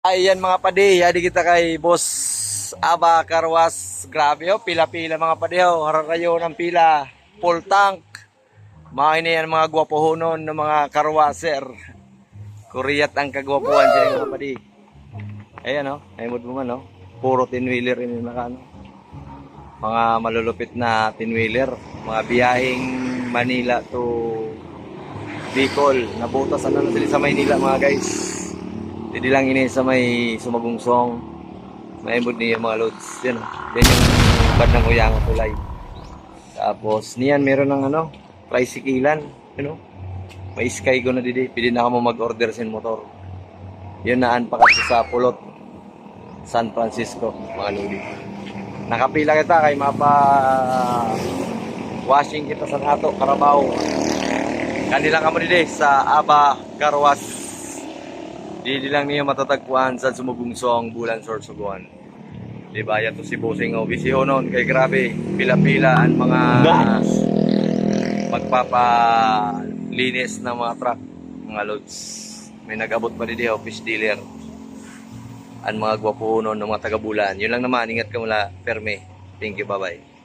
Ayan mga padi, hadi kita kay Boss Aba Karwas. Grabe oh, pila-pila mga padi oh. Hararayo ng pila, full tank. Mga ini yan mga gwapohonon ng mga karwaser. Kuriyat ang kagwapuhan sila mga padi. Ayan oh, ay mo man oh. Puro tinwheeler ini nakano. Mga malulupit na tinwheeler, mga biyaheng Manila to Bicol. Nabutas ano na sila sa Maynila mga guys. Hindi lang ini sa may sumagungsong. Maimod niya mga loads. Yan. Yan yung bad ng uyang tulay. Tapos niyan meron ng ano, tricyclean. You know? May sky go na didi. Pwede na ka mo mag-order sin motor. Yun naan pa kasi sa Pulot, San Francisco, mga lodi. Nakapila kita kay mapa washing kita sa ato, Carabao. Kanila ka mo didi sa Aba Karwas. Di lang niya matatagpuan sa sumugungsong Bulan Sorsogon. Diba? Yan to si Bossing o Visihonon. Kay grabe, pila-pila ang mga magpapalinis ng mga truck, mga loads. May nag-abot pa din office dealer. Ang mga gwapo nun ng mga taga-Bulan. Yun lang naman, ingat ka mula, Ferme. Thank you, bye-bye.